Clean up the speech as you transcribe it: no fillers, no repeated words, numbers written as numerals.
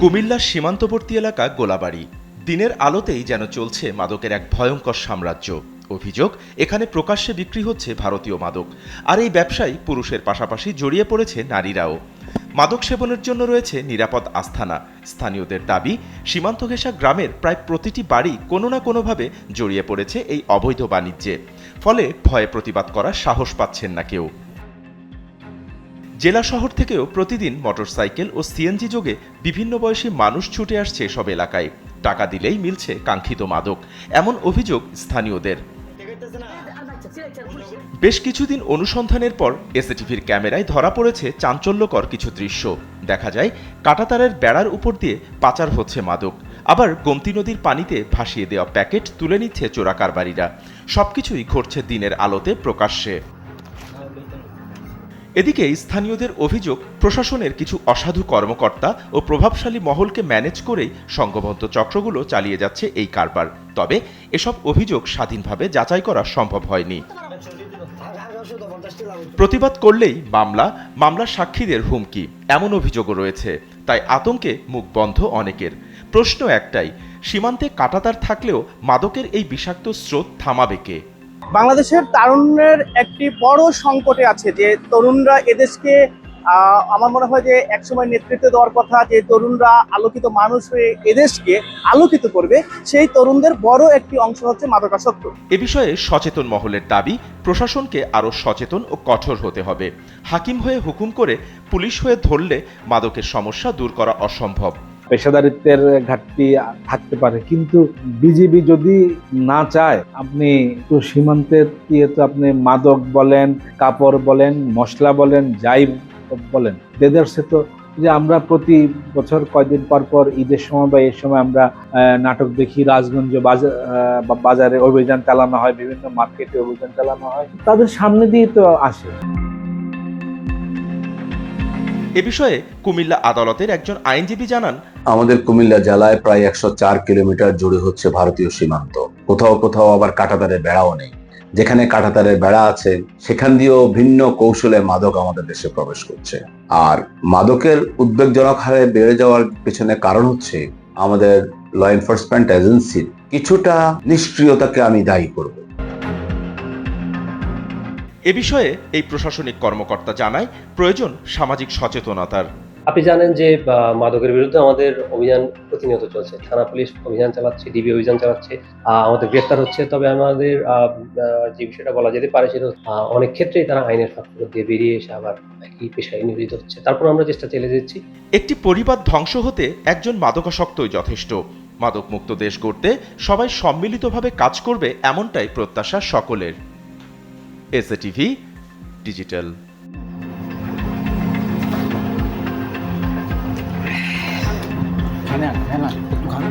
কুমিল্লার সীমান্তবর্তী এলাকা গোলাবাড়ি। দিনের আলোতেই যেন চলছে মাদকের এক ভয়ঙ্কর সাম্রাজ্য। অভিযোগ, এখানে প্রকাশ্যে বিক্রি হচ্ছে ভারতীয় মাদক, আর এই ব্যবসায় পুরুষের পাশাপাশি জড়িয়ে পড়েছে নারীরাও। মাদক সেবনের জন্য রয়েছে নিরাপদ আস্তানা। স্থানীয়দের দাবি, সীমান্ত ঘেঁষা গ্রামের প্রায় প্রতিটি বাড়ি কোনো না কোনোভাবে জড়িয়ে পড়েছে এই অবৈধ বাণিজ্যে। ফলে ভয়ে প্রতিবাদ করার সাহস পাচ্ছেন না কেউ। জেলা শহর থেকেও প্রতিদিন মোটরসাইকেল ও সিএনজি যোগে বিভিন্ন বয়সী মানুষ ছুটে আসছে এসব এলাকায়। টাকা দিলেই মিলছে কাঙ্ক্ষিত মাদক, এমন অভিযোগ স্থানীয়দের। বেশ কিছুদিন অনুসন্ধানের পর এসএটিভির ক্যামেরায় ধরা পড়েছে চাঞ্চল্যকর কিছু দৃশ্য। দেখা যায় কাঁটাতারের বেড়ার উপর দিয়ে পাচার হচ্ছে মাদক, আবার গোমতী নদীর পানিতে ভাসিয়ে দেওয়া প্যাকেট তুলে নিচ্ছে চোরা কারবারিরা। সবকিছুই ঘটছে দিনের আলোতে প্রকাশ্যে। এদিকে স্থানীয়দের অভিযোগ, প্রশাসনের কিছু অসাধু কর্মকর্তা ও প্রভাবশালী মহলকে ম্যানেজ করেই সংঘবদ্ধ চক্রগুলো চালিয়ে যাচ্ছে এই কারবার। তবে এসব অভিযোগ স্বাধীনভাবে যাচাই করা সম্ভব হয়নি। প্রতিবাদ করলেই মামলার সাক্ষীদের হুমকি, এমন অভিযোগও রয়েছে। তাই আতঙ্কে মুখ বন্ধ অনেকের। প্রশ্ন একটাই, সীমান্তে কাঁটাতার থাকলেও মাদকের এই বিষাক্ত স্রোত থামাবে কে? বাংলাদেশের তারুণ্যের একটি বড় সংকটে আছে যে তরুণরা এদেশকে আমার মনে হয় যে একসময় নেতৃত্ব দেওয়ার কথা, যে তরুণরা আলোকিত মানুষ হয়ে এদেশকে আলোকিত করবে, সেই তরুণদের বড় একটি অংশ হচ্ছে মাদকাসক্ত। এ বিষয়ে সচেতন মহলের দাবি, প্রশাসনকে আরও সচেতন ও কঠোর হতে হবে। হাকিম হয়ে হুকুম করে পুলিশ হয়ে ধরলে মাদকের সমস্যা দূর করা অসম্ভব। পেশাদারিত্বের ঘাটতি থাকতে পারে, কিন্তু বিজিবি যদি না চায়, আপনি তো সীমান্তের দিয়ে তো আপনি মাদক বলেন, কাপড় বলেন, মশলা বলেন, যাই বলেন, দেদারসে তো যে আমরা প্রতি বছর কয়দিন পর পর ঈদের সময় বা এই সময় আমরা নাটক দেখি, রাজগঞ্জ বাজারে অভিযান চালানো হয়, বিভিন্ন মার্কেটে অভিযান চালানো হয়, তাদের সামনে দিয়ে তো আসে। এ বিষয়ে কুমিল্লা আদালতের একজন আইনজীবী জানান, আমাদের কুমিল্লা জেলায় প্রায় 104 কিলোমিটার জুড়ে হচ্ছে ভারতীয় সীমান্ত। কোথাও কোথাও আবার কাঁটাতারের বেড়াও নেই। যেখানে কাঁটাতারের বেড়া আছে সেখান দিয়েও ভিন্ন কৌশলে মাদক আমাদের দেশে প্রবেশ করছে। আর মাদকের উদ্বেগজনক হারে বেড়ে যাওয়ার পেছনে কারণ হচ্ছে আমাদের ল এনফোর্সমেন্ট এজেন্সির কিছুটা নিষ্ক্রিয়তাকে আমি দায়ী করব। এ বিষয়ে এই প্রশাসনিক কর্মকর্তা জানায়, প্রয়োজন সামাজিক সচেতনতার। আপনি জানেন যে মাদকের বিরুদ্ধে আমাদের অভিযান প্রতিনিয়ত চলছে। থানা পুলিশ অভিযান চালাচ্ছে, ডিবি অভিযান চালাচ্ছে, আমাদের গ্রেফতার হচ্ছে। তবে আমাদের যে বিষয়টা বলা যেতে পারে সেটা অনেক ক্ষেত্রেই তারা আইনের ফাঁক দিয়ে বেরিয়ে এসে আবার একই পেশায় নিয়োজিত হচ্ছে। তারপর আমরা চেষ্টা চালিয়ে যাচ্ছি। একটি পরিবার ধ্বংস হতে একজন মাদকাসক্তই যথেষ্ট। মাদকমুক্ত দেশ গড়তে সবাই সম্মিলিতভাবে কাজ করবে, এমনটাই প্রত্যাশা সকলের। SATV digital. খানা একটু খান।